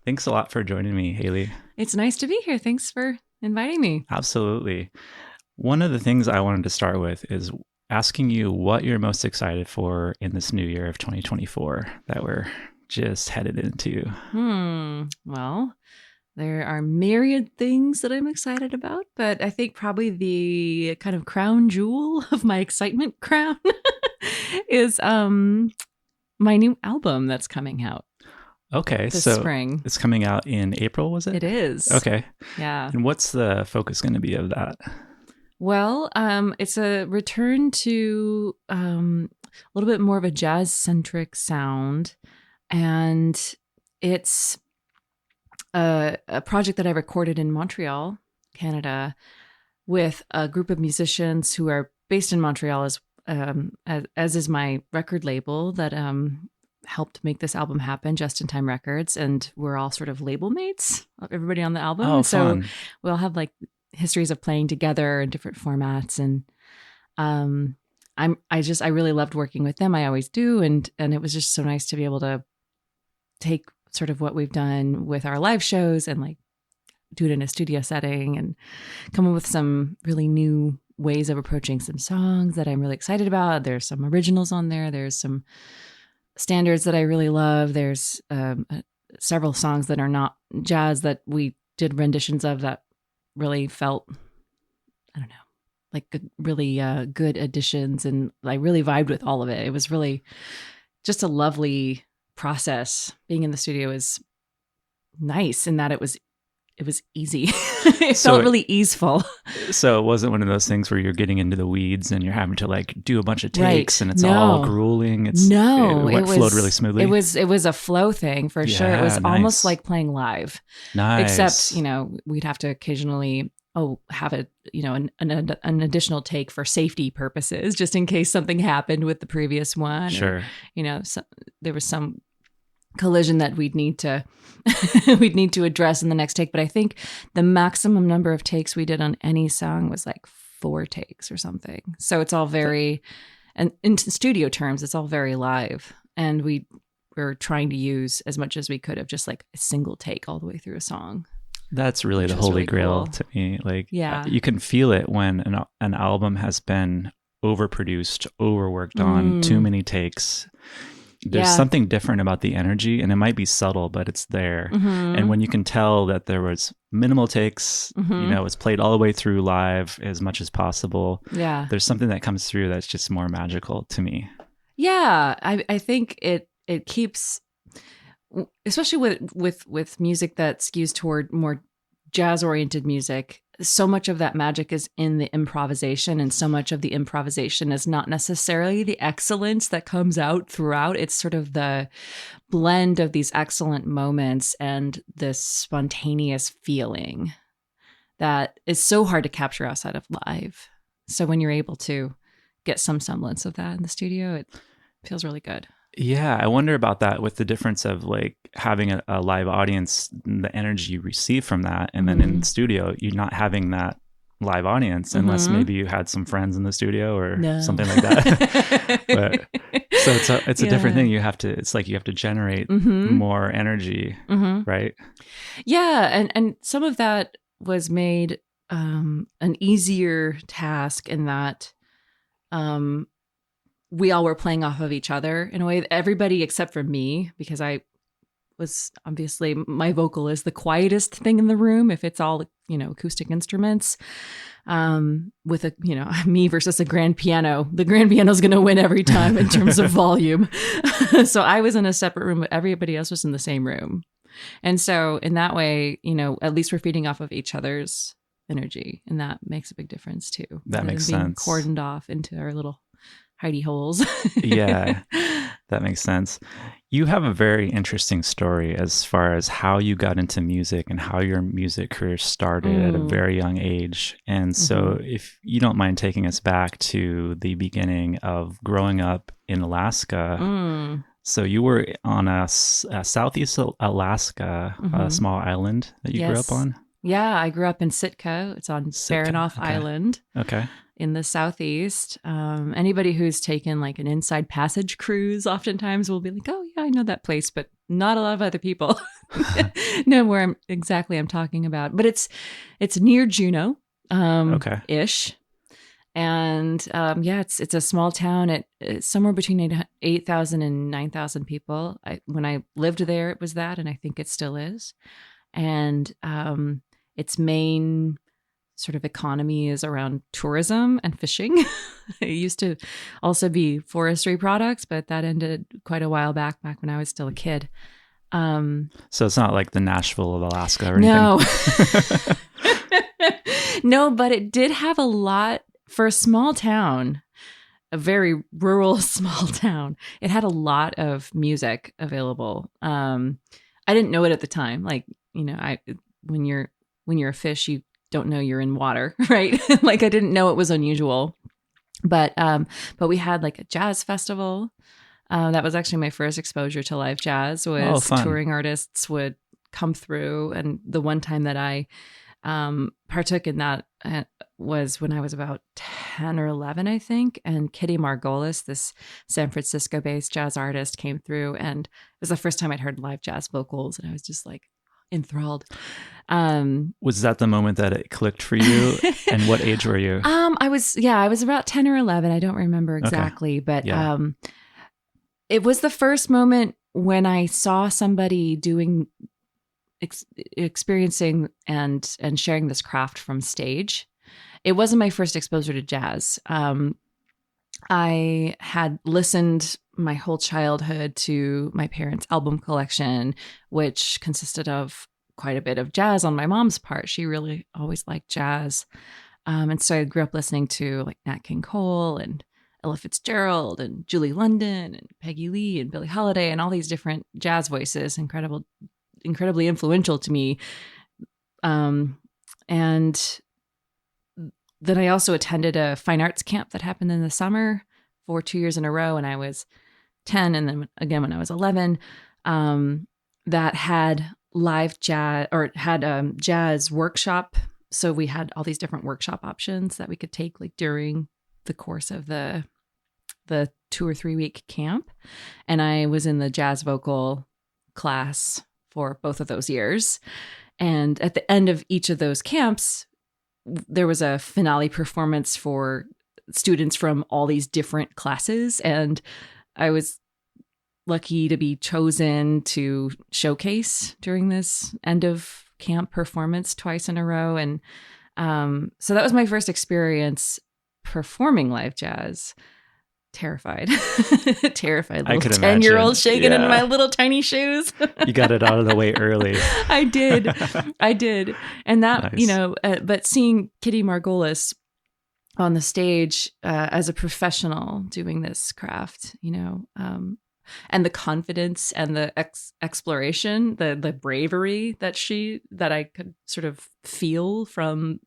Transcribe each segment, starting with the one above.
Thanks a lot for joining me, Haley. It's nice to be here. Thanks for inviting me. Absolutely. One of the things I wanted to start with is asking you what you're most excited for in this new year of 2024 that we're just headed into. Well, there are myriad things that I'm excited about, but I think probably the kind of crown jewel of my excitement crown is my new album that's coming out Okay, this so spring. it's coming out in April, was it? It is. Okay. Yeah. And what's the focus going to be of that? Well, it's a return to a little bit more of a jazz centric sound. And it's a project that I recorded in Montreal, Canada, with a group of musicians who are based in Montreal, as is my record label that helped make this album happen, Just in Time Records, and we're all sort of label mates, everybody on the album. Oh, So fun. we all have like histories of playing together in different formats, and I really loved working with them. I always do, and it was just so nice to be able to take sort of what we've done with our live shows and like do it in a studio setting and come up with some really new ways of approaching some songs that I'm really excited about. There's some originals on there. There's some standards that I really love. There's several songs that are not jazz that we did renditions of that really felt, I don't know, like really good additions. And I really vibed with all of it. It was really just a lovely process. Being in the studio is nice in that it was easy. It felt really easeful. So it wasn't one of those things where you're getting into the weeds and you're having to like do a bunch of Right. takes and it's No. all grueling. It flowed really smoothly. It was a flow thing for sure. It was nice. almost like playing live. Nice. Except, we'd have to occasionally have an additional take for safety purposes, just in case something happened with the previous one. Sure. Or, there was some collision that we'd need to address in the next take. But I think the maximum number of takes we did on any song was like 4 takes or something. So it's all very, and in studio terms, it's all very live. And we were trying to use as much as we could of just like a single take all the way through a song. That's really the holy grail to me. Like, yeah, you can feel it when an album has been overproduced, overworked on, too many takes. There's something different about the energy, and it might be subtle, but it's there. And when you can tell that there was minimal takes, it's played all the way through live as much as possible. Yeah, there's something that comes through that's just more magical to me. Yeah, I think it keeps, especially with music that skews toward more jazz oriented music. So much of that magic is in the improvisation, and so much of the improvisation is not necessarily the excellence that comes out throughout. It's sort of the blend of these excellent moments and this spontaneous feeling that is so hard to capture outside of live. So when you're able to get some semblance of that in the studio, it feels really good. Yeah, I wonder about that with the difference of like having a live audience, the energy you receive from that, and then in the studio, you're not having that live audience unless maybe you had some friends in the studio or something like that. But so it's a different thing. It's like you have to generate more energy, right? Yeah, and some of that was made an easier task in that we all were playing off of each other in a way. Everybody except for me, because I was obviously, my vocal is the quietest thing in the room if it's all acoustic instruments. With me versus a grand piano, the grand piano is going to win every time in terms of volume. So I was in a separate room, but everybody else was in the same room. And so in that way, at least we're feeding off of each other's energy, and that makes a big difference too. That makes sense. Cordoned off into our little hidey holes. Yeah, that makes sense. You have a very interesting story as far as how you got into music and how your music career started at a very young age. And so if you don't mind taking us back to the beginning of growing up in Alaska. So you were on a Southeast Alaska, a small island that you grew up on? Yeah, I grew up in Sitka. It's on Baranof Island. Okay. In the Southeast. Anybody who's taken like an Inside Passage cruise oftentimes will be like, oh yeah, I know that place, but not a lot of other people know where I'm talking about. But it's near Juneau, Okay. ish. And it's a small town. It's somewhere between 8,000 and 9,000 people. When I lived there, it was that, and I think it still is. And its main sort of economy is around tourism and fishing. It used to also be forestry products, but that ended quite a while back when I was still a kid. So it's not like the Nashville of Alaska or No. anything? No, but it did have a lot for a small town, a very rural small town. It had a lot of music available. I didn't know it at the time. Like, when you're a fish, you don't know you're in water, right? Like I didn't know it was unusual. But we had like a jazz festival. That was actually my first exposure to live jazz. Was touring artists would come through, and the one time that I partook in that was when I was about 10 or 11, I think. And Kitty Margolis, this San Francisco-based jazz artist, came through, and it was the first time I'd heard live jazz vocals, and I was just like enthralled. Was that the moment that it clicked for you? And what age were you? I was about 10 or 11. I don't remember exactly, but it was the first moment when I saw somebody experiencing and sharing this craft from stage. It wasn't my first exposure to jazz. I had listened my whole childhood to my parents' album collection, which consisted of quite a bit of jazz on my mom's part. She really always liked jazz. And so I grew up listening to like Nat King Cole and Ella Fitzgerald and Julie London and Peggy Lee and Billie Holiday and all these different jazz voices, incredibly influential to me. And then I also attended a fine arts camp that happened in the summer for 2 years in a row when I was 10. And then again, when I was 11, that had live jazz, or had jazz workshop. So we had all these different workshop options that we could take like during the course of the 2 or 3 week camp. And I was in the jazz vocal class for both of those years. And at the end of each of those camps, there was a finale performance for students from all these different classes. And I was lucky to be chosen to showcase during this end of camp performance twice in a row. And so that was my first experience performing live jazz. Terrified little 10-year-old shaking in my little tiny shoes. You got it out of the way early. I did. And that, nice. But seeing Kitty Margolis on the stage as a professional doing this craft, and the confidence and the exploration, the bravery that I could sort of feel from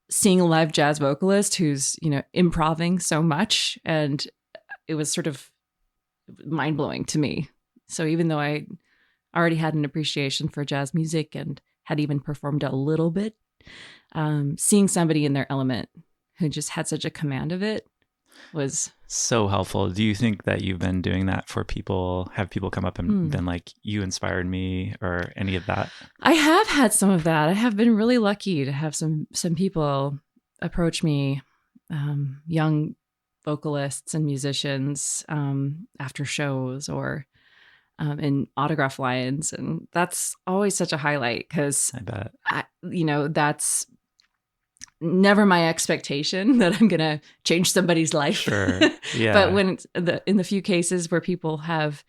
seeing a live jazz vocalist who's, improving so much. And it was sort of mind blowing to me. So even though I already had an appreciation for jazz music and had even performed a little bit, seeing somebody in their element who just had such a command of it was so helpful. Do you think that you've been doing that for people? Have people come up and been like, you inspired me, or any of that? I have had some of that. I have been really lucky to have some people approach me, young vocalists and musicians, after shows or in autograph lines. And that's always such a highlight because I bet, that's never my expectation that I'm going to change somebody's life. Sure. Yeah. But when in the few cases where people have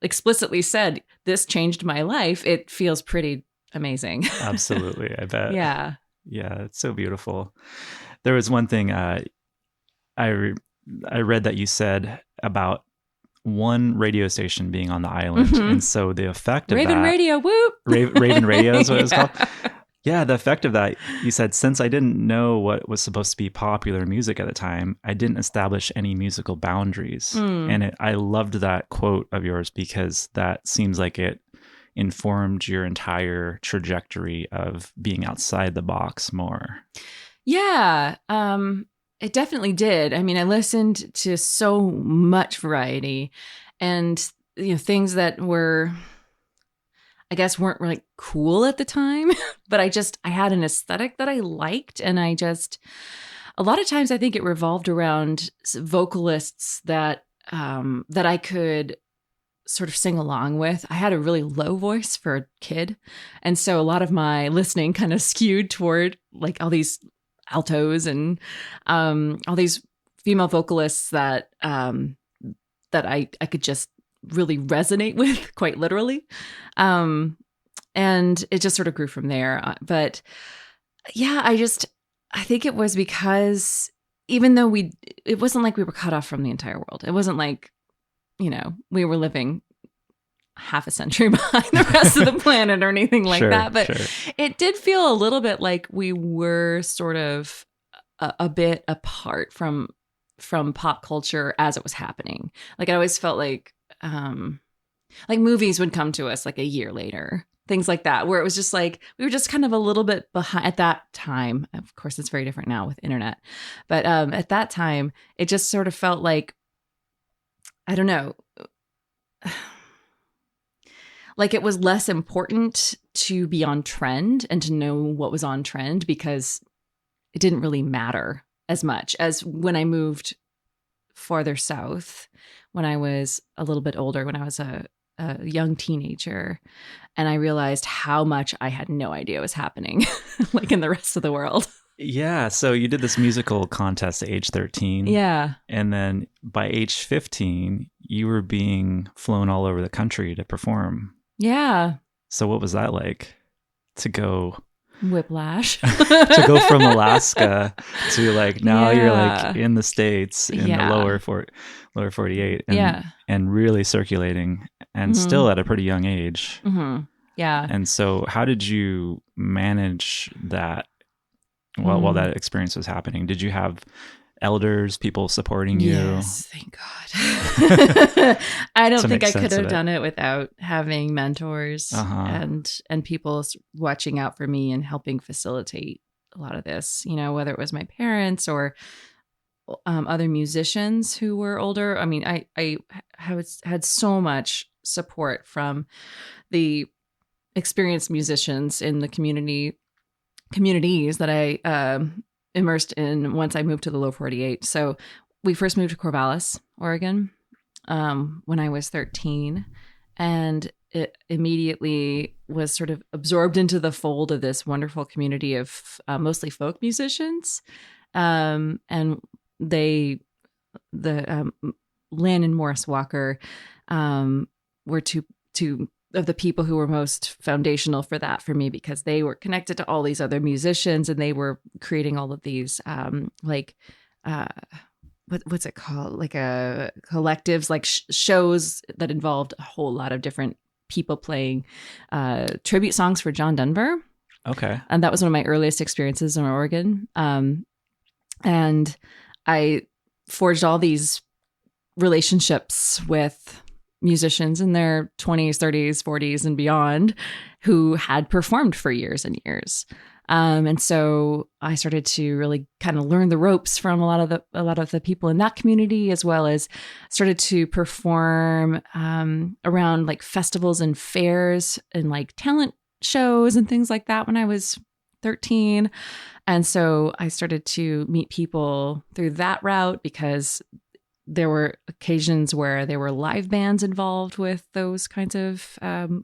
explicitly said, this changed my life, it feels pretty amazing. Absolutely. I bet. Yeah. Yeah. It's so beautiful. There was one thing I read that you said about one radio station being on the island. Mm-hmm. And so the effect of Raven Radio, whoop! Raven Radio is what it's called. Yeah, the effect of that, you said, since I didn't know what was supposed to be popular music at the time, I didn't establish any musical boundaries. And I loved that quote of yours because that seems like it informed your entire trajectory of being outside the box more. Yeah, it definitely did. I mean, I listened to so much variety, and things that were, I guess, weren't like cool at the time, but I had an aesthetic that I liked. And a lot of times I think it revolved around vocalists that I could sort of sing along with. I had a really low voice for a kid. And so a lot of my listening kind of skewed toward like all these altos and all these female vocalists that I could just really resonate with, quite literally. And it just sort of grew from there. But yeah, I think it was because even though it wasn't like we were cut off from the entire world. It wasn't like, we were living half a century behind the rest of the planet or anything like that. But it did feel a little bit like we were sort of a bit apart from pop culture as it was happening. Like I always felt like movies would come to us like a year later, things like that, where it was just like, we were just kind of a little bit behind at that time. Of course, it's very different now with internet. But at that time, it just sort of felt like, I don't know, like it was less important to be on trend and to know what was on trend because it didn't really matter as much as when I moved farther south, when I was a little bit older, when I was a young teenager, and I realized how much I had no idea was happening like in the rest of the world. Yeah. So you did this musical contest at age 13. Yeah. And then by age 15, you were being flown all over the country to perform. Yeah. So what was that like to go? Whiplash. To go from Alaska to like, now you're like in the States in the lower 48 and really circulating and still at a pretty young age. Mm-hmm. Yeah. And so how did you manage that while that experience was happening? Did you have elders, people supporting you? Yes, thank God. I don't think I could have done it without having mentors and people watching out for me and helping facilitate a lot of this, whether it was my parents or other musicians who were older. I mean, I had so much support from the experienced musicians in the communities that I immersed in once I moved to the low 48. So we first moved to Corvallis, Oregon, when I was 13, and it immediately was sort of absorbed into the fold of this wonderful community of mostly folk musicians. And the Lan and Morris Walker were two of the people who were most foundational for that for me, because they were connected to all these other musicians and they were creating all of these what's it called, like collectives, like shows that involved a whole lot of different people playing tribute songs for John Denver. Okay. And that was one of my earliest experiences in Oregon. And I forged all these relationships with musicians in their 20s, 30s, 40s, and beyond who had performed for years and years. And so I started to really kind of learn the ropes from a lot of the people in that community, as well as started to perform around like festivals and fairs and like talent shows and things like that when I was 13. And so I started to meet people through that route, because there were occasions where there were live bands involved with those kinds of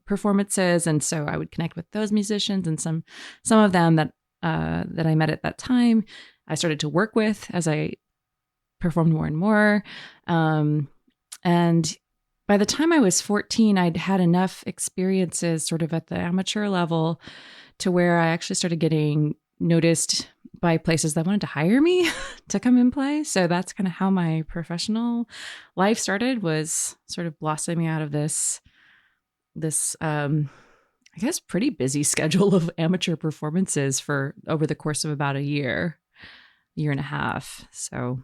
performances. And so I would connect with those musicians, and some of them that I met at that time, I started to work with as I performed more and more. And by the time I was 14, I'd had enough experiences sort of at the amateur level to where I actually started getting noticed by places that wanted to hire me to come and play. So that's kind of how my professional life started, was sort of blossoming out of this I guess pretty busy schedule of amateur performances for over the course of about a year and a half. So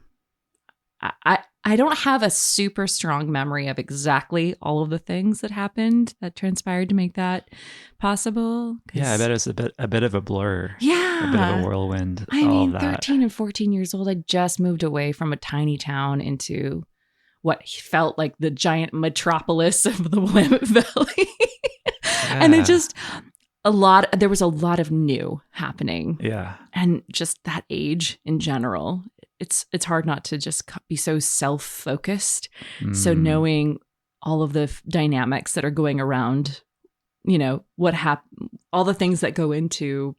I don't have a super strong memory of exactly all of the things that happened that transpired to make that possible. Yeah, I bet it's a bit of a blur. Yeah. A bit of a whirlwind. I mean, 13 and 14 years old, I just moved away from a tiny town into what felt like the giant metropolis of the Willamette Valley. Yeah. And there was a lot of new happening. Yeah. And just that age in general, it's hard not to just be so self-focused. So knowing all of the dynamics that are going around, all the things that go into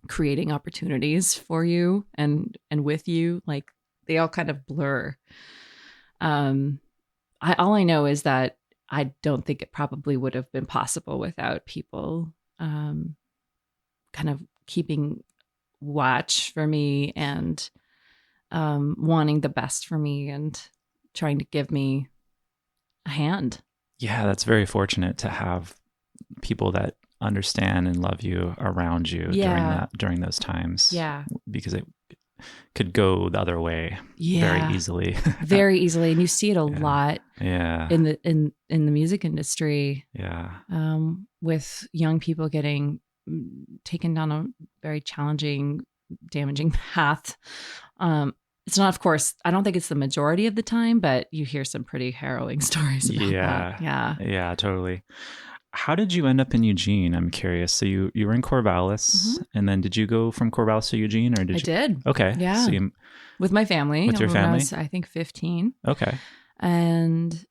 creating opportunities for you and with you, like they all kind of blur. All I know is that I don't think it probably would have been possible without people kind of keeping watch for me and wanting the best for me and trying to give me a hand. Yeah, that's very fortunate to have people that understand and love you around you during those times. Yeah. Because it could go the other way very easily. Very easily. And you see it a lot in the music industry. Yeah. With young people getting taken down a very challenging, damaging path. It's not, of course, I don't think it's the majority of the time, but you hear some pretty harrowing stories about that. Yeah. Yeah, totally. How did you end up in Eugene? I'm curious. So you were in Corvallis, and then did you go from Corvallis to Eugene, or did you? I did. Okay. Yeah. So with my family. With your family? When I was, I think, 15. Okay. And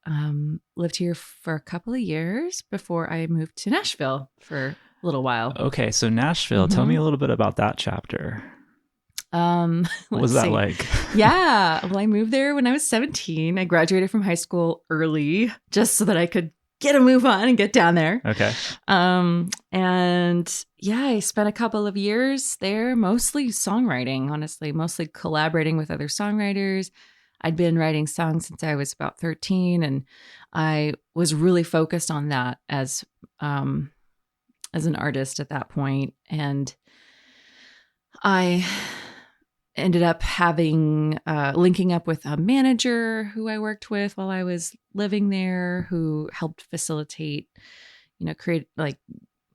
lived here for a couple of years before I moved to Nashville for a little while. Okay. So Nashville, tell me a little bit about that chapter. What was that like? Yeah. Well, I moved there when I was 17. I graduated from high school early just so that I could get a move on and get down there. Okay. And yeah, I spent a couple of years there, mostly songwriting, honestly, mostly collaborating with other songwriters. I'd been writing songs since I was about 13, and I was really focused on that as an artist at that point. And I ended up linking up with a manager who I worked with while I was living there, who helped facilitate, create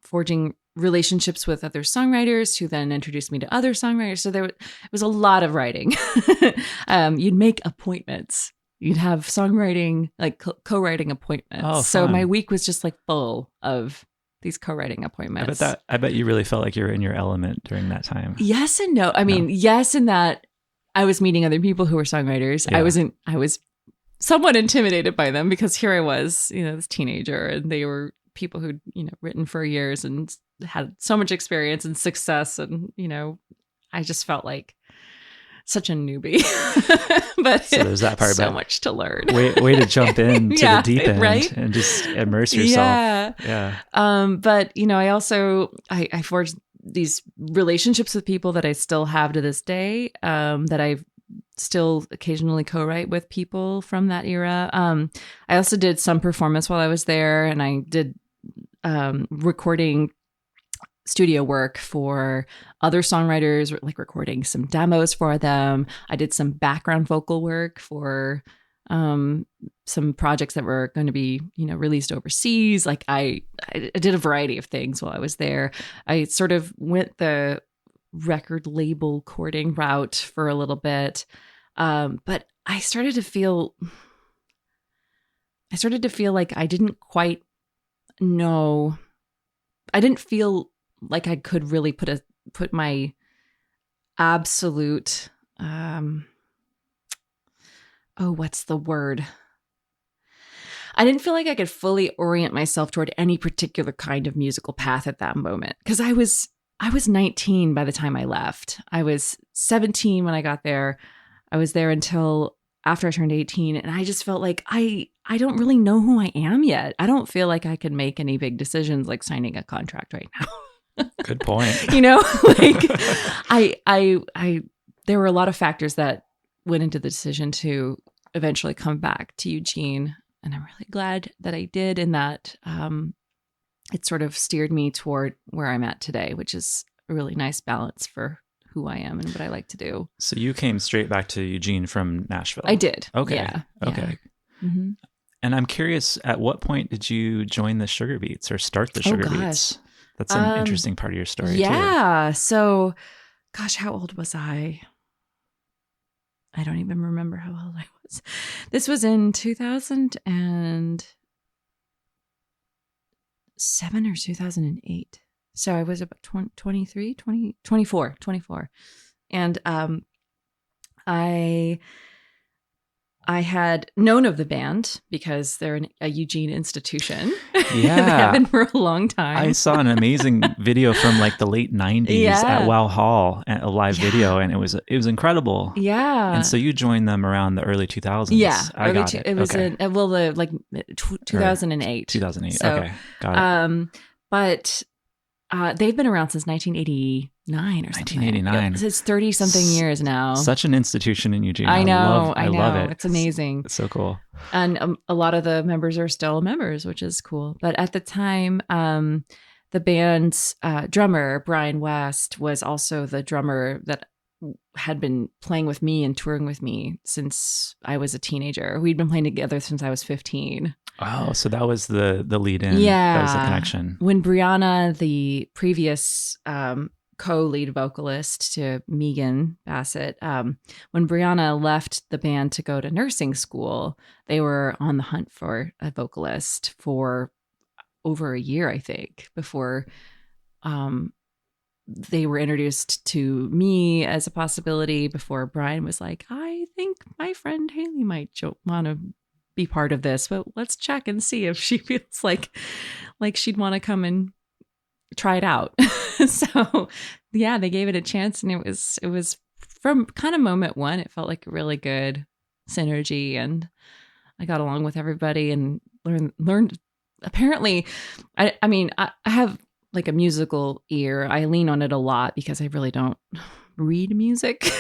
forging relationships with other songwriters, who then introduced me to other songwriters. So it was a lot of writing. You'd make appointments. You'd have songwriting, co-writing appointments. Oh, so my week was just full of these co-writing appointments. I bet you really felt like you were in your element during that time. Yes and no. I mean, yes, in that I was meeting other people who were songwriters. Yeah. I was somewhat intimidated by them because here I was, this teenager, and they were people who'd, written for years and had so much experience and success. And, I just felt like such a newbie. But so there's that part, so much to learn. Way to jump into the deep end, right? And just immerse yourself. Yeah. But I also I forged these relationships with people that I still have to this day. That I've still occasionally co-write with people from that era. I also did some performance while I was there, and I did recording studio work for other songwriters, recording some demos for them. I did some background vocal work for some projects that were going to be, released overseas. I did a variety of things while I was there. I sort of went the record label courting route for a little bit. But I started to feel like I didn't quite know. I didn't feel like I could really put my absolute, what's the word? I didn't feel like I could fully orient myself toward any particular kind of musical path at that moment. Because I was 19 by the time I left. I was 17 when I got there. I was there until after I turned 18. And I just felt like I don't really know who I am yet. I don't feel like I can make any big decisions like signing a contract right now. Good point. There were a lot of factors that went into the decision to eventually come back to Eugene. And I'm really glad that I did, and that it sort of steered me toward where I'm at today, which is a really nice balance for who I am and what I like to do. So you came straight back to Eugene from Nashville. I did. Okay. Yeah. Okay. Yeah. Mm-hmm. And I'm curious, at what point did you join the Sugar Beats or start the Sugar Beats? That's an interesting part of your story, too. Yeah. So, gosh, how old was I? I don't even remember how old I was. This was in 2007 or 2008. So I was about 23, 20, 24, 24. And I had known of the band because they're a Eugene institution. Yeah. They have been for a long time. I saw an amazing video from like the late 90s at Wow Hall, a live video, and it was incredible. Yeah. And so you joined them around the early 2000s. Yeah. I got it. It was okay. 2008. 2008. So, okay. Got it. But they've been around since 1989 or something. 1989. It's 30 something years now. Such an institution in Eugene. I know. I love it. It's amazing. It's so cool. And a lot of the members are still members, which is cool. But at the time, the band's drummer, Brian West, was also the drummer that had been playing with me and touring with me since I was a teenager. We'd been playing together since I was 15. Oh, so that was the lead in. Yeah. That was the connection. When Brianna, the previous co-lead vocalist to Megan Bassett, when Brianna left the band to go to nursing school, they were on the hunt for a vocalist for over a year, I think, before they were introduced to me as a possibility, before Brian was like, I think my friend Halie might want to be part of this, but let's check and see if she feels like she'd want to come and try it out. So yeah, they gave it a chance, and it was from kind of moment one, it felt like a really good synergy, and I got along with everybody and learned apparently. I mean, I have like a musical ear. I lean on it a lot because I really don't read music.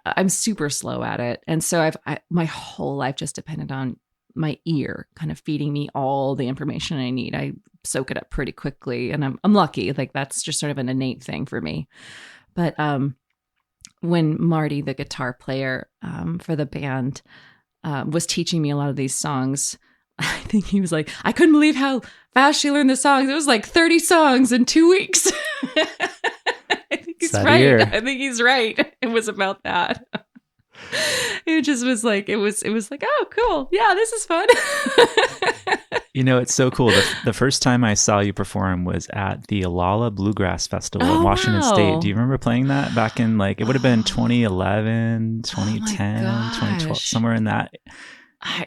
I'm super slow at it. And so my whole life just depended on my ear kind of feeding me all the information I need. I soak it up pretty quickly, and I'm lucky. Like, that's just sort of an innate thing for me. But when Marty, the guitar player for the band, was teaching me a lot of these songs, I think he was like, I couldn't believe how fast she learned the songs. It was like 30 songs in 2 weeks. I think he's right. I think he's right. It was about that. It just was like, it was like, oh, cool. Yeah, this is fun. It's so cool. The first time I saw you perform was at the Alala Bluegrass Festival in Washington State. Do you remember playing that back in it would have been 2011, 2010, 2012, somewhere in that.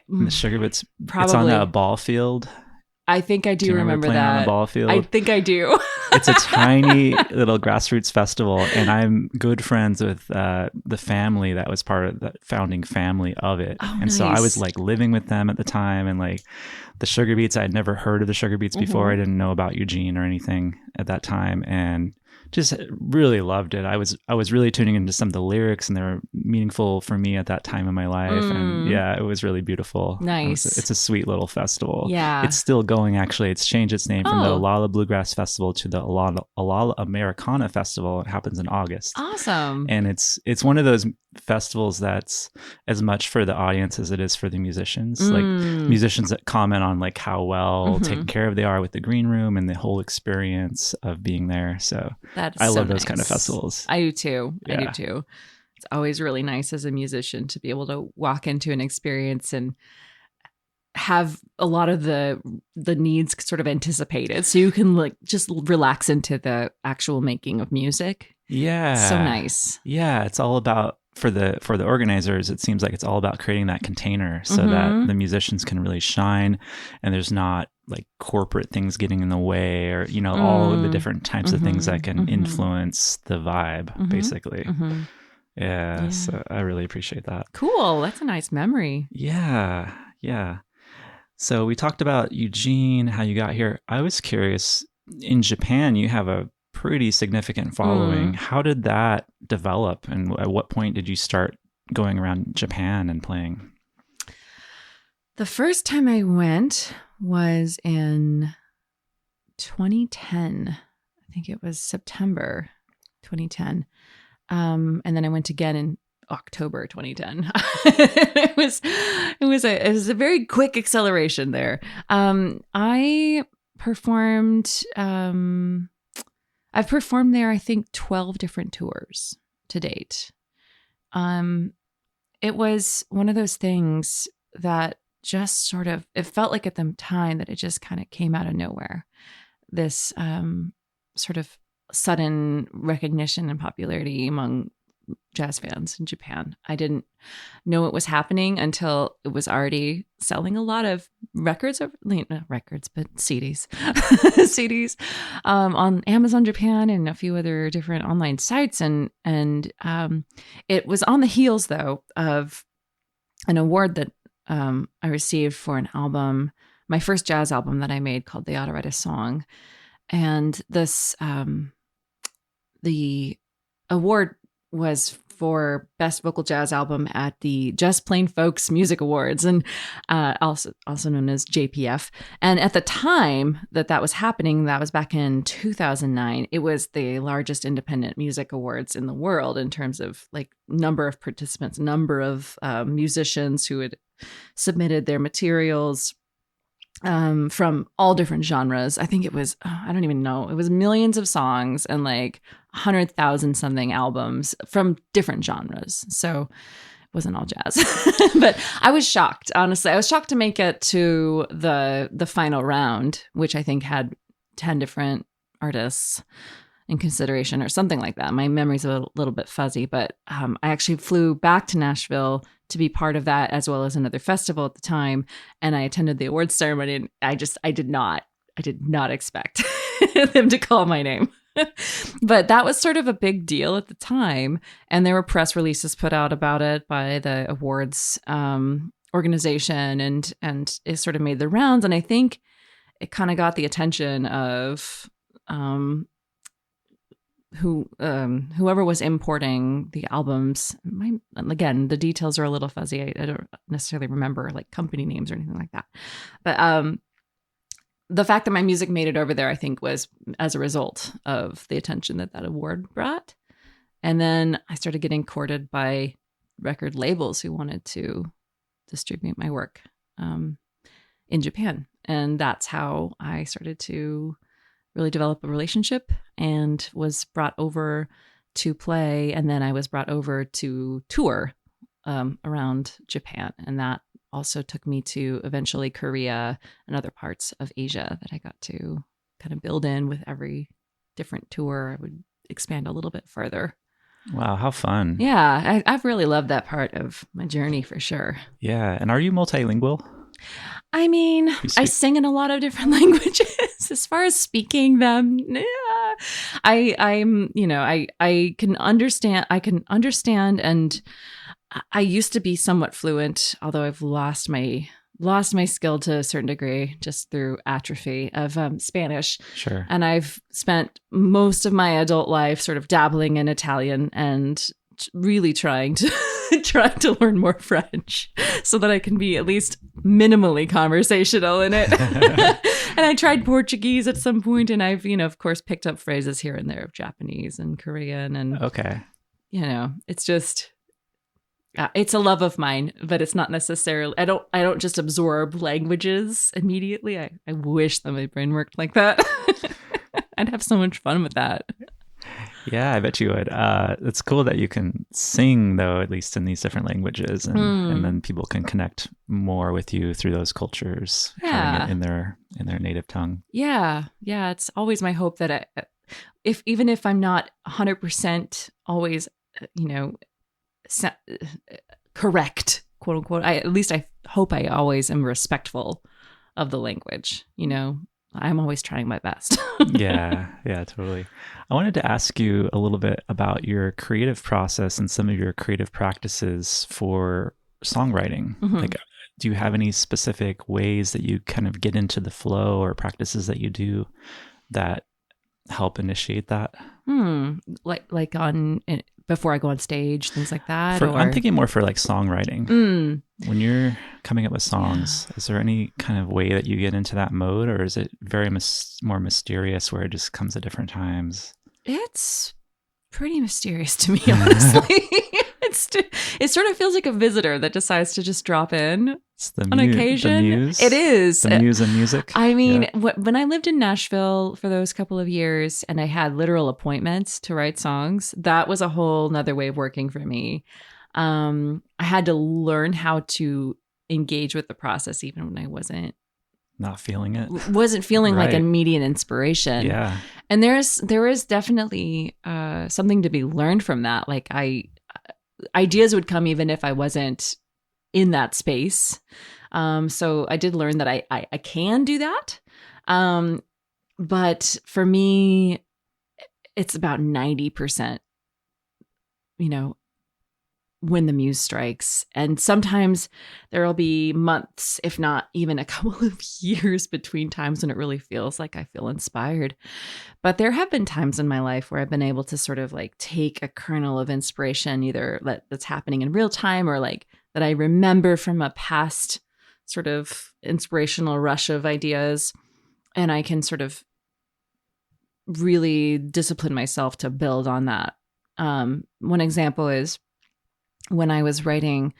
In the Sugar Bits. Probably. It's on a ball field. I think I do remember playing that. On a ball field? I think I do. It's a tiny little grassroots festival, and I'm good friends with the family that was part of the founding family of it. Oh, and so I was like living with them at the time, and like the Sugar Beats, I had never heard of the Sugar Beats before. I didn't know about Eugene or anything at that time, and just really loved it. I was really tuning into some of the lyrics, and they were meaningful for me at that time in my life. And yeah, it was really beautiful. Nice. It's a sweet little festival. Yeah. It's still going, actually. It's changed its name from the Alala Bluegrass Festival to the Alala Americana Festival. It happens in August. Awesome. And it's one of those festivals that's as much for the audience as it is for the musicians. Like musicians that comment on like how well taken care of they are with the green room and the whole experience of being there. So I love those kind of festivals. I do too. Yeah. I do too. It's always really nice as a musician to be able to walk into an experience and have a lot of the needs sort of anticipated, so you can like just relax into the actual making of music. Yeah. So nice. Yeah. It's all about, for the organizers, it seems like it's all about creating that container so that the musicians can really shine, and there's not like corporate things getting in the way, or all of the different types of things that can influence the vibe, basically. Yeah, so I really appreciate that. Cool. That's a nice memory. Yeah. So we talked about Eugene, how you got here. I was curious, in Japan you have a pretty significant following. How did that develop, and at what point did you start going around Japan and playing? The first time I went was in 2010. I think it was September 2010. And then I went again in October 2010. It was a very quick acceleration there. I performed. I've performed there, I think, 12 different tours to date. it was one of those things that just sort of, it felt like at the time that it just kind of came out of nowhere. This sort of sudden recognition and popularity among jazz fans in Japan. I didn't know it was happening until it was already selling a lot of records, not records, but CDs, CDs on Amazon Japan and a few other different online sites. And it was on the heels, though, of an award that I received for an album, my first jazz album that I made called The Autoretta Song. And this, the award was for Best Vocal Jazz Album at the Just Plain Folks Music Awards, and also known as JPF. And at the time that was happening, that was back in 2009, it was the largest independent music awards in the world in terms of like number of participants, number of musicians who had submitted their materials from all different genres. I think it was, I don't even know, it was millions of songs and like 100,000 something albums from different genres. So it wasn't all jazz, but I was shocked. Honestly, I was shocked to make it to the final round, which I think had 10 different artists in consideration or something like that. My memory's a little bit fuzzy, but I actually flew back to Nashville to be part of that, as well as another festival at the time. And I attended the awards ceremony, and I did not expect them to call my name. But that was sort of a big deal at the time. And there were press releases put out about it by the awards organization, and it sort of made the rounds. And I think it kind of got the attention of whoever was importing the albums. Again, the details are a little fuzzy. I don't necessarily remember like company names or anything like that. But the fact that my music made it over there, I think, was as a result of the attention that award brought. And then I started getting courted by record labels who wanted to distribute my work in Japan. And that's how I started to really develop a relationship and was brought over to play. And then I was brought over to tour around Japan. And that also took me to eventually Korea and other parts of Asia that I got to kind of build in with every different tour. I would expand a little bit further. Wow, how fun. Yeah, I've really loved that part of my journey for sure. Yeah. And are you multilingual? I mean, I sing in a lot of different languages. As far as speaking them, yeah. I can understand. And I used to be somewhat fluent, although I've lost my skill to a certain degree just through atrophy of Spanish. Sure. And I've spent most of my adult life sort of dabbling in Italian and really trying to learn more French so that I can be at least minimally conversational in it. And I tried Portuguese at some point, and I've, of course, picked up phrases here and there of Japanese and Korean. And, okay. It's just, it's a love of mine, but it's not necessarily, I don't just absorb languages immediately. I wish that my brain worked like that. I'd have so much fun with that. Yeah, I bet you would. It's cool that you can sing, though, at least in these different languages, and then people can connect more with you through those cultures, sharing it in their native tongue. Yeah, it's always my hope that even if I'm not 100% always, correct, quote unquote, at least I hope I always am respectful of the language. I'm always trying my best. Yeah, totally. I wanted to ask you a little bit about your creative process and some of your creative practices for songwriting. Mm-hmm. Like, do you have any specific ways that you kind of get into the flow or practices that you do that help initiate that? Like on before I go on stage, things like that? I'm thinking more for like songwriting. When you're coming up with songs, is there any kind of way that you get into that mode, or is it very more mysterious where it just comes at different times? It's pretty mysterious to me, honestly. It sort of feels like a visitor that decides to just drop in on occasion. The muse? It is. The muse and music. I mean, when I lived in Nashville for those couple of years and I had literal appointments to write songs, that was a whole nother way of working for me. I had to learn how to engage with the process even when I wasn't Not feeling it. Feeling like Right. immediate inspiration. Yeah. And there is definitely something to be learned from that. Like ideas would come even if I wasn't in that space. So I did learn that I can do that. But for me, it's about 90%, when the muse strikes. And sometimes there will be months, if not even a couple of years between times when it really feels like I feel inspired. But there have been times in my life where I've been able to sort of like take a kernel of inspiration, either that's happening in real time or like that I remember from a past sort of inspirational rush of ideas. And I can sort of really discipline myself to build on that. One example is when I was writing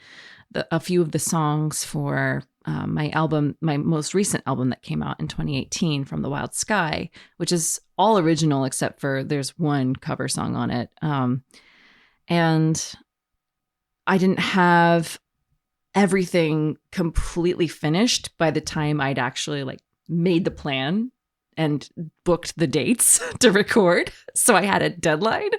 a few of the songs for my most recent album that came out in 2018, From the Wild Sky, which is all original except for there's one cover song on it. And I didn't have everything completely finished by the time I'd actually like made the plan and booked the dates to record. So I had a deadline.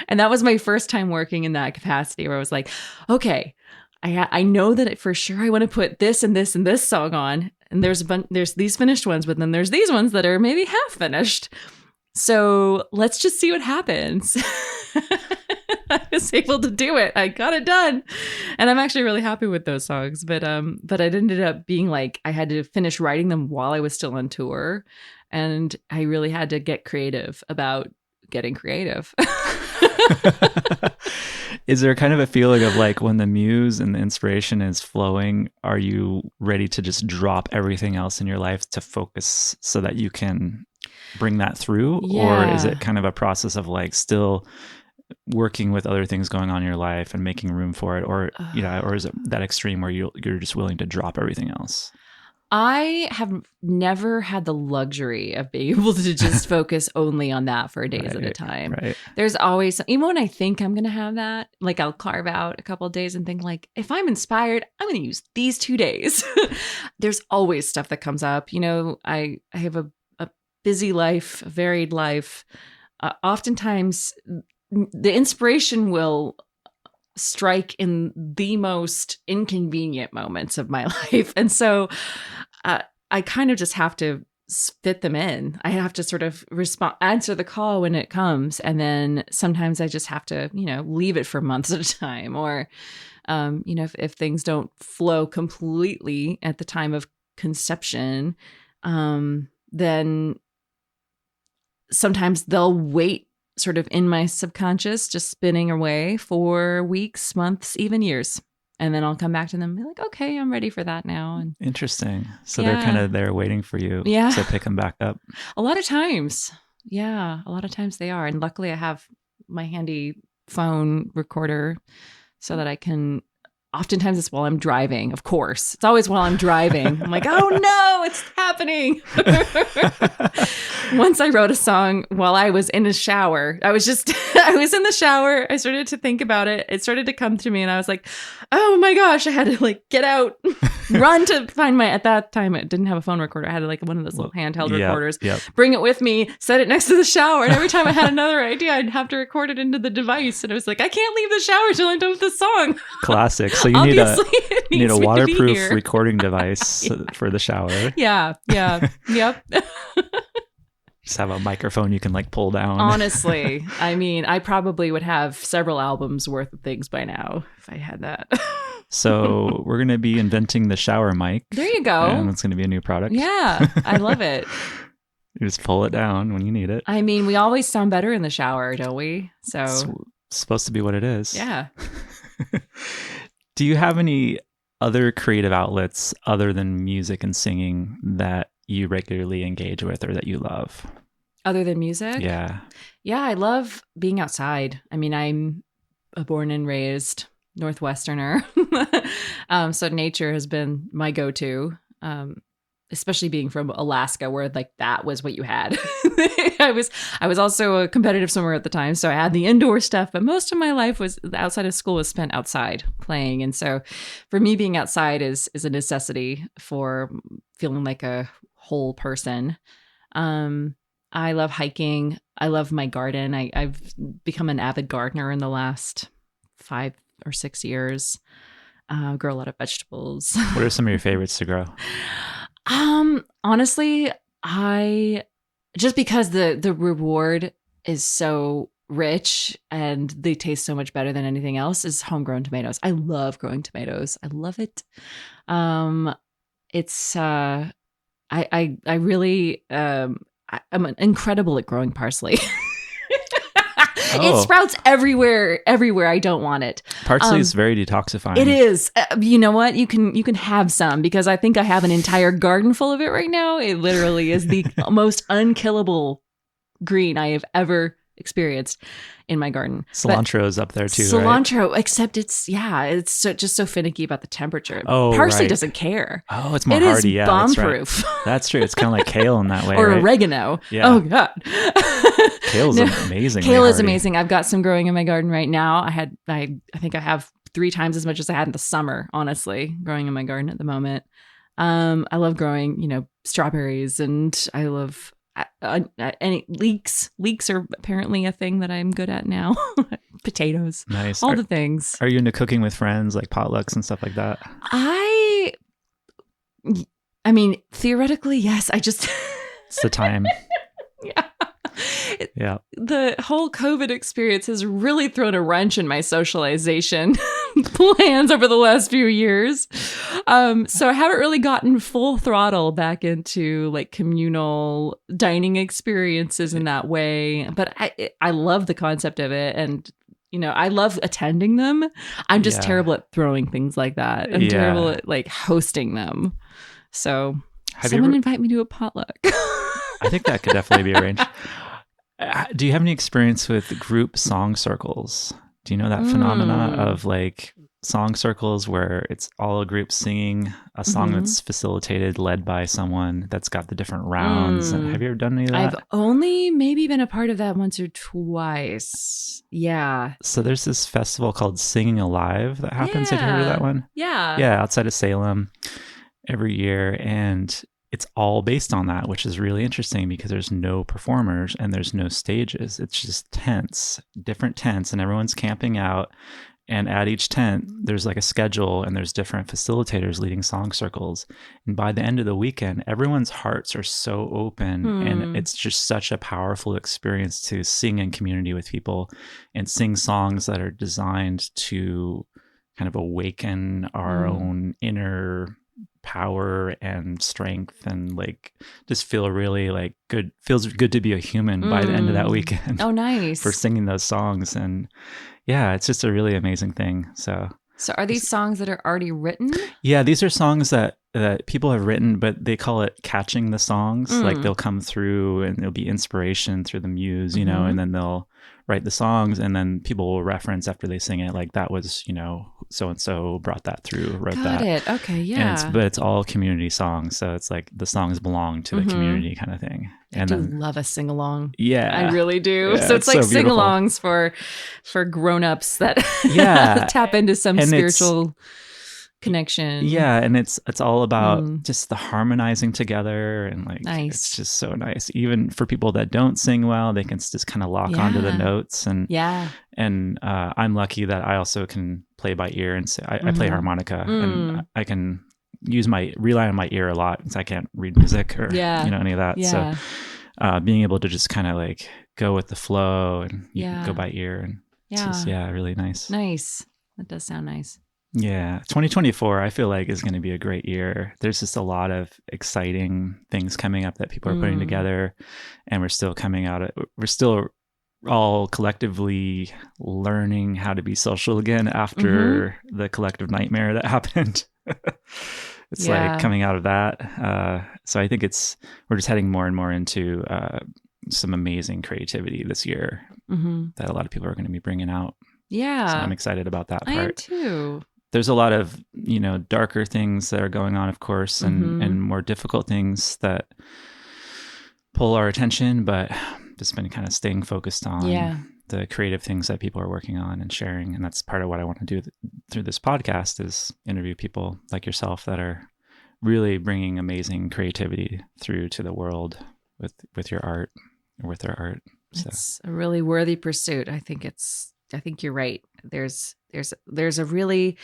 And that was my first time working in that capacity where I was like, okay, I know that for sure I want to put this and this and this song on. And there's these finished ones, but then there's these ones that are maybe half finished. So let's just see what happens. I was able to do it. I got it done. And I'm actually really happy with those songs. But it ended up being like I had to finish writing them while I was still on tour. And I really had to get creative about getting creative. Is there kind of a feeling of like when the muse and the inspiration is flowing, are you ready to just drop everything else in your life to focus so that you can bring that through? Yeah. Or is it kind of a process of like still working with other things going on in your life and making room for it? Or, or is it that extreme where you're just willing to drop everything else? I have never had the luxury of being able to just focus only on that for days at a time. Right. There's always, even when I think I'm going to have that, like I'll carve out a couple of days and think like, if I'm inspired, I'm going to use these 2 days. There's always stuff that comes up. I have a busy life, a varied life. Oftentimes the inspiration will strike in the most inconvenient moments of my life. And so I kind of just have to fit them in. I have to sort of answer the call when it comes. And then sometimes I just have to, leave it for months at a time. Or, if things don't flow completely at the time of conception, then sometimes they'll wait sort of in my subconscious, just spinning away for weeks, months, even years. And then I'll come back to them and be like, okay, I'm ready for that now. And interesting. So they're kind of there waiting for you to pick them back up. A lot of times. Yeah, a lot of times they are. And luckily I have my handy phone recorder so that I can, oftentimes it's while I'm driving, of course. It's always while I'm driving. I'm like, oh no, it's happening. Once I wrote a song while I was in a shower. I was in the shower. I started to think about it. It started to come to me and I was like, oh my gosh, I had to like get out, run to find at that time, it didn't have a phone recorder. I had like one of those little handheld recorders, bring it with me, set it next to the shower. And every time I had another idea, I'd have to record it into the device. And I was like, I can't leave the shower till I'm done with the song. Classic. So you need a waterproof recording device for the shower. Yeah. Yep. Just have a microphone you can like pull down. Honestly, I mean, I probably would have several albums worth of things by now if I had that. So we're going to be inventing the shower mic. There you go. And it's going to be a new product. Yeah, I love it. You just pull it down when you need it. I mean, we always sound better in the shower, don't we? So it's supposed to be what it is. Yeah. Do you have any other creative outlets other than music and singing that you regularly engage with or that you love? Other than music? Yeah. Yeah, I love being outside. I mean, I'm a born and raised Northwesterner. So nature has been my go-to. especially being from Alaska, where like that was what you had. I was also a competitive swimmer at the time, so I had the indoor stuff, but most of my life was outside of school was spent outside playing. And so for me, being outside is a necessity for feeling like a whole person. I love hiking. I love my garden. I've become an avid gardener in the last 5 or 6 years. Grow a lot of vegetables. What are some of your favorites to grow? Honestly, I just because the reward is so rich and they taste so much better than anything else is homegrown tomatoes. I love growing tomatoes. I love it. It's I really I'm incredible at growing parsley. Oh. It sprouts everywhere I don't want it. Parsley is very detoxifying. It is. You know what? You can have some because I think I have an entire garden full of it right now. It literally is the most unkillable green I have ever experienced in my garden. Cilantro is up there too. Cilantro, right? Except it's just so finicky about the temperature. Oh, parsley right. doesn't care. Oh, it's more it hardy. Is yeah, bomb-proof. That's true. It's kind of like kale in that way, or right? oregano. Yeah. Oh God. Kale's amazing. Kale is amazing. I've got some growing in my garden right now. I think I have 3 times as much as I had in the summer, honestly, growing in my garden at the moment. I love growing, strawberries, and I love any leeks. Leeks are apparently a thing that I'm good at now. Potatoes. Nice. All the things. Are you into cooking with friends, like potlucks and stuff like that? I mean, theoretically, yes. It's the time. Yeah. Yeah. The whole COVID experience has really thrown a wrench in my socialization plans over the last few years. So I haven't really gotten full throttle back into like communal dining experiences in that way. But I love the concept of it. And, I love attending them. I'm just terrible at throwing things like that. I'm terrible at like hosting them. So someone invite me to a potluck. I think that could definitely be arranged. Do you have any experience with group song circles? Do you know that phenomena of like song circles where it's all a group singing a song that's facilitated, led by someone that's got the different rounds? And have you ever done any of that? I've only maybe been a part of that once or twice. Yeah. So there's this festival called Singing Alive that happens. Have you heard of that one? Yeah. Yeah, outside of Salem every year. And it's all based on that, which is really interesting because there's no performers and there's no stages. It's just tents, different tents, and everyone's camping out. And at each tent, there's like a schedule and there's different facilitators leading song circles. And by the end of the weekend, everyone's hearts are so open and it's just such a powerful experience to sing in community with people and sing songs that are designed to kind of awaken our own inner power and strength and like just feel really like good. Feels good to be a human by the end of that weekend. Oh, nice. For singing those songs. And yeah, it's just a really amazing thing. So are these songs that are already written? Yeah, these are songs that people have written, but they call it catching the songs. Like they'll come through and there'll be inspiration through the muse, and then they'll write the songs and then people will reference after they sing it. Like that was, so-and-so brought that through, wrote that. Got it. Okay, yeah. But it's all community songs. So it's like the songs belong to the community kind of thing. I do love a sing-along. Yeah. I really do. Yeah, so it's like so beautiful. sing-alongs for grown-ups that tap into some And spiritual connection. Yeah, and it's all about just the harmonizing together and like nice. It's just so nice. Even for people that don't sing well, they can just kind of lock onto the notes and I'm lucky that I also can play by ear and say, I play harmonica and I can rely on my ear a lot because I can't read music or any of that. Yeah. So being able to just kind of like go with the flow and go by ear and it's just, really nice. Nice. That does sound nice. Yeah. 2024, I feel like is going to be a great year. There's just a lot of exciting things coming up that people are putting together and we're still all collectively learning how to be social again after the collective nightmare that happened. It's like coming out of that. So I think we're just heading more and more into some amazing creativity this year that a lot of people are going to be bringing out. Yeah. So I'm excited about that part. I am too. There's a lot of, darker things that are going on, of course, and more difficult things that pull our attention, but just been kind of staying focused on the creative things that people are working on and sharing. And that's part of what I want to do through this podcast, is interview people like yourself that are really bringing amazing creativity through to the world with your art, or with their art. So. It's a really worthy pursuit. I think you're right. There's a really,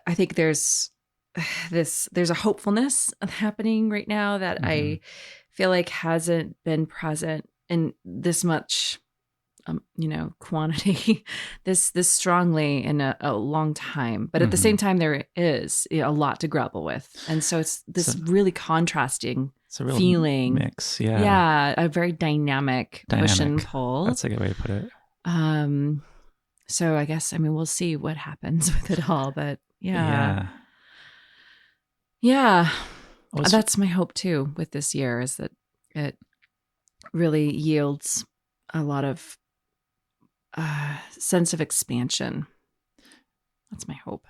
I think there's a hopefulness happening right now that I feel like hasn't been present in this much, quantity, this strongly in a long time. But at the same time, there is a lot to grapple with. And so it's this really contrasting feeling mix. Yeah. A very dynamic push and pull. That's a good way to put it. So I guess, we'll see what happens with it all, but yeah. That's my hope too with this year, is that it really yields a lot of sense of expansion. That's my hope.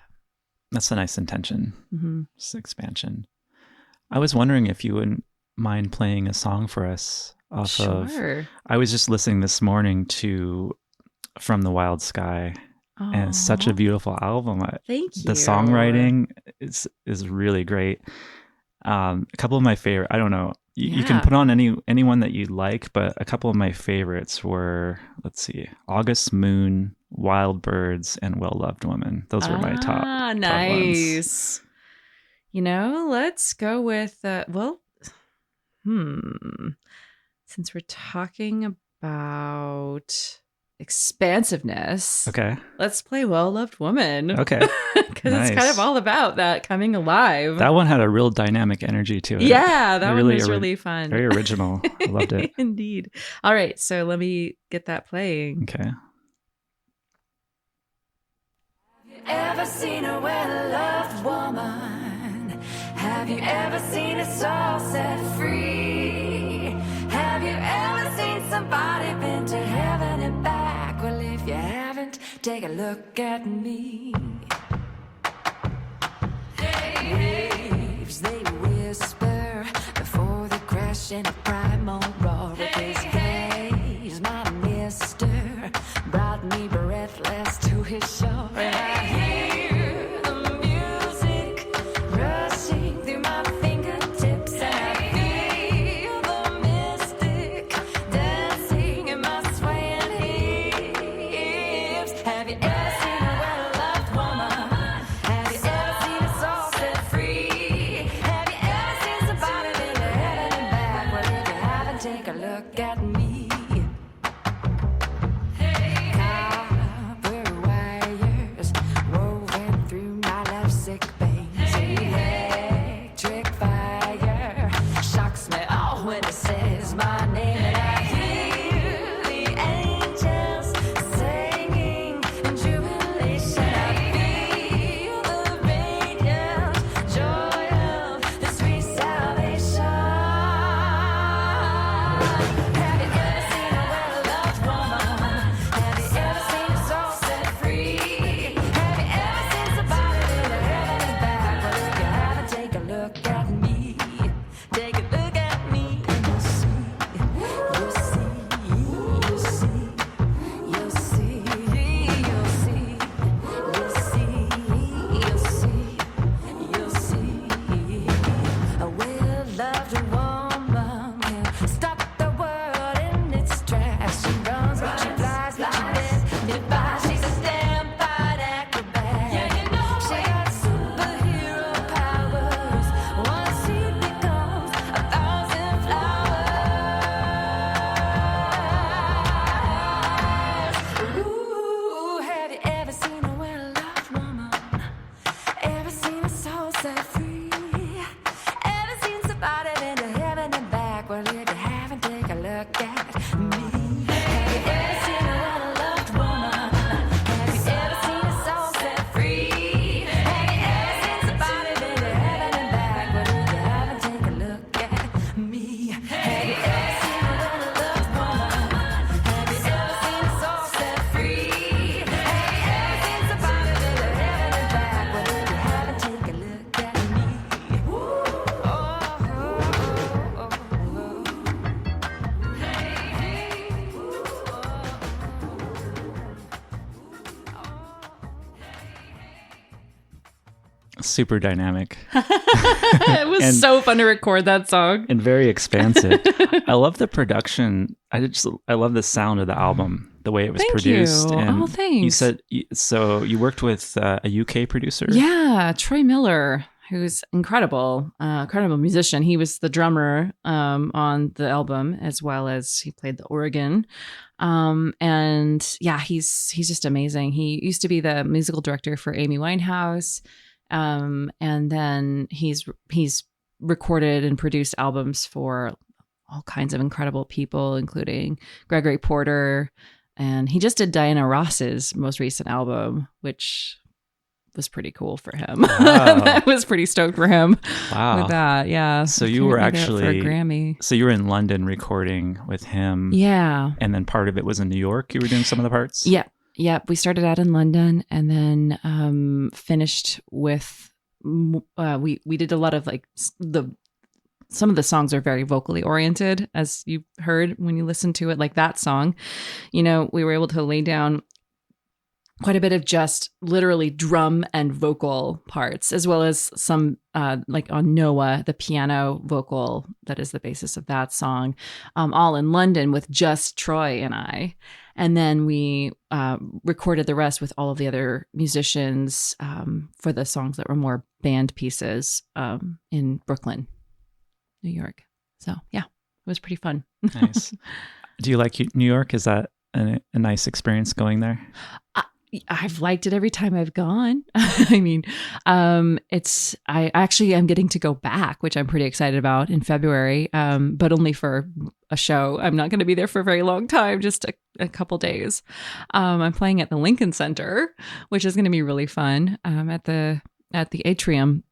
That's a nice intention. Just expansion. I was wondering if you wouldn't mind playing a song for us off of. I was just listening this morning to From the Wild Sky, and it's such a beautiful album. Thank you. The songwriting is really great. A couple of my favorite, I don't know, you can put on anyone that you like, but a couple of my favorites were, let's see, August Moon, Wild Birds, and Well Loved Woman. Those were my top nice ones. Let's go with since we're talking about expansiveness, okay, let's play Well Loved Woman. Okay. Because it's kind of all about that coming alive. That one had a real dynamic energy to it. Yeah, that one was really fun. Very original. I loved it. Indeed. All right, so let me get that playing. Okay. Have you ever seen a well-loved woman? Have you ever seen a soul set free? Have you ever seen somebody been to heaven and back? Well, if you haven't, take a look at me. Waves, they whisper before the crash and the primal roar of this place. My mister brought me breathless to his shore, and I hear the music rushing through my fingertips, and I feel the mystic dancing in my swaying hips. Have you ever seen a well-loved woman? Have you ever seen a soul set free? Have you ever seen somebody been to heaven and back? Well, if you haven't, take Super dynamic. It was And- so fun to record that song. and very expansive. I love the production. I love the sound of the album, the way it was Thank produced. you. And Oh, thanks. You said so. You worked with a UK producer. Yeah, Troy Miller, who's incredible musician. He was the drummer on the album, as well as he played the organ. And yeah, he's just amazing. He used to be the musical director for Amy Winehouse, and then he's recorded and produced albums for all kinds of incredible people, including Gregory Porter, and he just did Diana Ross's most recent album, which was pretty cool for him. Wow. I was pretty stoked for him Wow. with that. Yeah. So you were Apparently they're up actually- for a Grammy. So you were in London recording with him. Yeah. And then part of it was in New York. You were doing some of the parts. Yeah. Yeah. We started out in London and then finished with we did a lot of like some of the songs are very vocally oriented, as you heard when you listened to it, like that song. You know, we were able to lay down quite a bit of just literally drum and vocal parts, as well as some like on Noah, the piano vocal that is the basis of that song, all in London with just Troy and I. And then we recorded the rest with all of the other musicians for the songs that were more band pieces in Brooklyn, New York. So yeah, it was pretty fun. Nice. Do you like New York? Is that a nice experience going there? I've liked it every time I've gone. I mean, I actually am getting to go back, which I'm pretty excited about in February, but only for a show. I'm not going to be there for a very long time, just a couple days. I'm playing at the Lincoln Center, which is going to be really fun, at the Atrium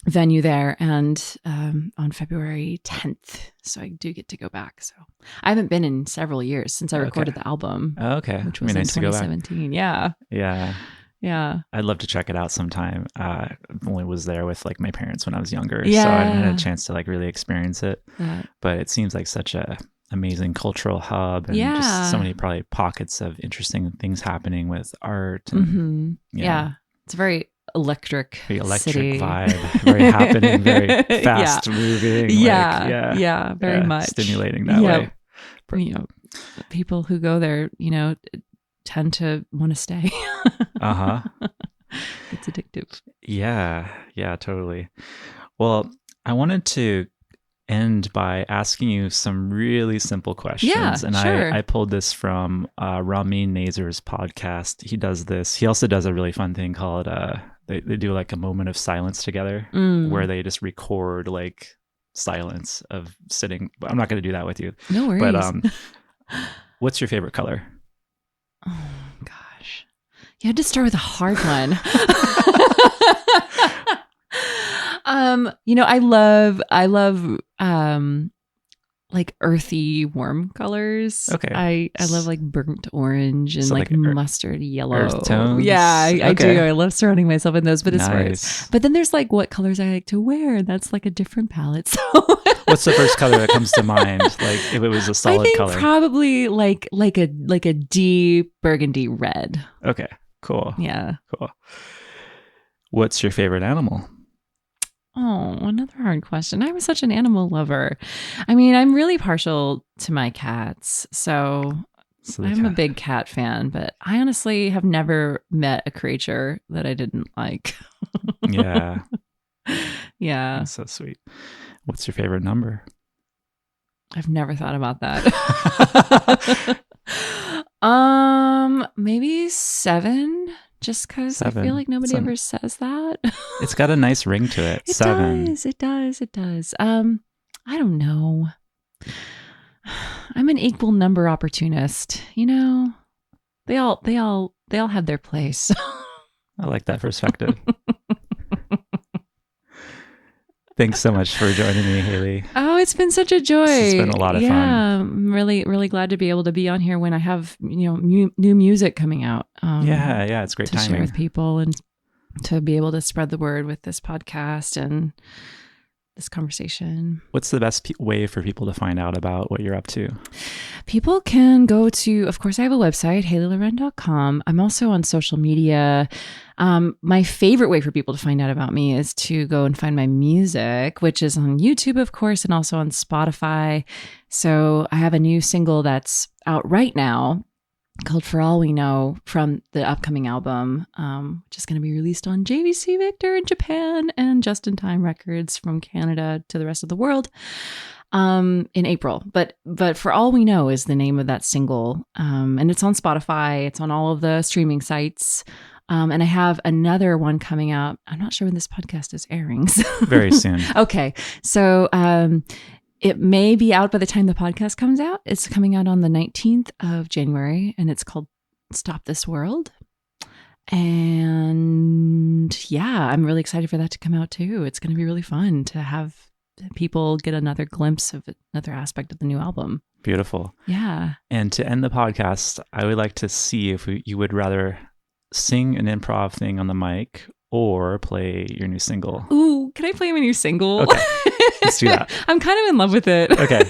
venue there, and on February 10th. So I do get to go back. So I haven't been in several years since I recorded the album. Oh, okay. Which was in nice to go back. 2017. Yeah. Yeah. Yeah. I'd love to check it out sometime. I only was there with like my parents when I was younger. Yeah. So I haven't had a chance to like really experience it. Yeah. But it seems like such a amazing cultural hub, and just so many probably pockets of interesting things happening with art. And, Yeah. It's a very electric city. vibe, very happening, very fast moving. Yeah, very much stimulating that way. You know, people who go there, you know, tend to want to stay. It's addictive. Yeah, totally. Well, I wanted to end by asking you some really simple questions. Yeah, and sure. I pulled this from Ramin Nazar's podcast. He does this. He also does a really fun thing called they do like a moment of silence together, where they just record like silence of sitting. I'm not going to do that with you. No worries. But what's your favorite color? Oh gosh, you had to start with a hard one. You know, I love like earthy, warm colors. Okay. I love like burnt orange and So like like mustard yellow. earth tones? Yeah, I do. Okay. I love surrounding myself in those. But as far as, Nice. but then there's like what colors I like to wear. And that's like a different palette. So What's the first color that comes to mind? Like if it was a solid I think color. probably like a deep burgundy red. Okay, cool. Yeah. Cool. What's your favorite animal? Oh, another hard question. I'm such an animal lover. I mean, I'm really partial to my cats. So So the I'm a cat. big cat fan, but I honestly have never met a creature that I didn't like. Yeah, Yeah. that's so sweet. What's your favorite number? I've never thought about that. Maybe 7, just because I 7. feel like nobody It's ever says that. It's got a nice ring to it. It 7. does. It does. I don't know. I'm an equal number opportunist. You know, they all have their place. I like that perspective. Thanks so much for joining me, Halie. Oh, it's been such a joy. It's been a lot of fun. Yeah, I'm really, really glad to be able to be on here when I have, you know, new music coming out. Yeah, it's great to share timing. with people and to be able to spread the word with this podcast. And this conversation. What's the best way for people to find out about what you're up to? People can go to, of course, I have a website, halieloren.com. I'm also on social media. My favorite way for people to find out about me is to go and find my music, which is on YouTube, of course, and also on Spotify. So I have a new single that's out right now called For All We Know from the upcoming album, which is going to be released on JVC Victor in Japan and Just in Time Records from Canada to the rest of the world in April. But For All We Know is the name of that single. And it's on Spotify. It's on all of the streaming sites. And I have another one coming out. I'm not sure when this podcast is airing. So. Very soon. Okay. So it may be out by the time the podcast comes out. It's coming out on the 19th of January, and it's called Stop This World. And yeah, I'm really excited for that to come out too. It's going to be really fun to have people get another glimpse of another aspect of the new album. Beautiful. Yeah. And to end the podcast, I would like to see if you would rather sing an improv thing on the mic or play your new single. Ooh, can I play my new single? Okay, let's do that. I'm kind of in love with it. Okay.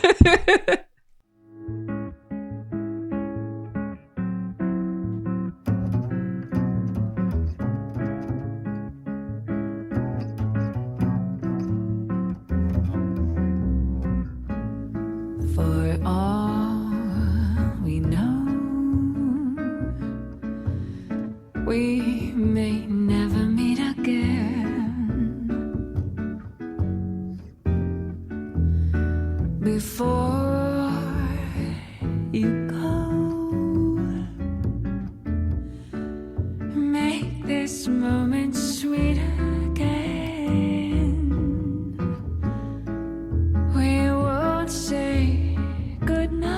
For all we know, we may never meet again. Before you go, make this moment sweet again. We won't say goodnight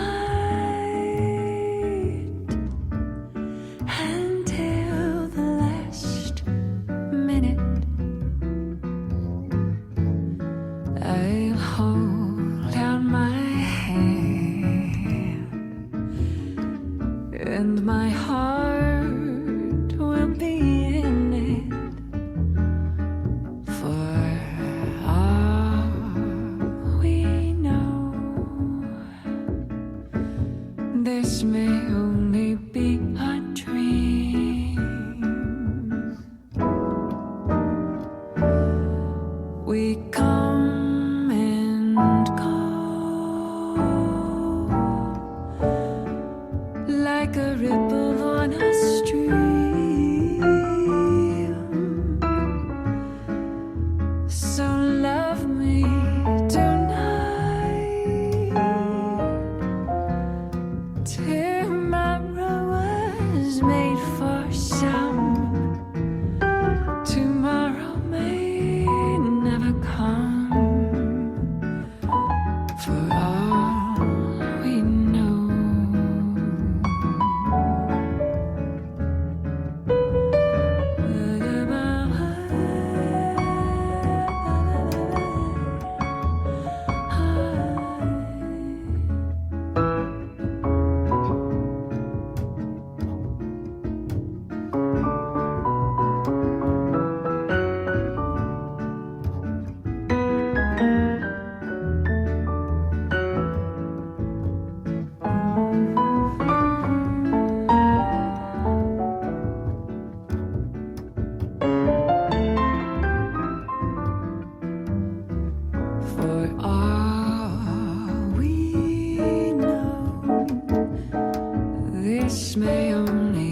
until the last minute. I'll hold out my hand, and my heart will be in it. For all we know, this may only be a dream. We come and go like a ripple on a stream. So love me tonight. Tomorrow was made for some. Tomorrow may never come. For all we know. For all we know, this may only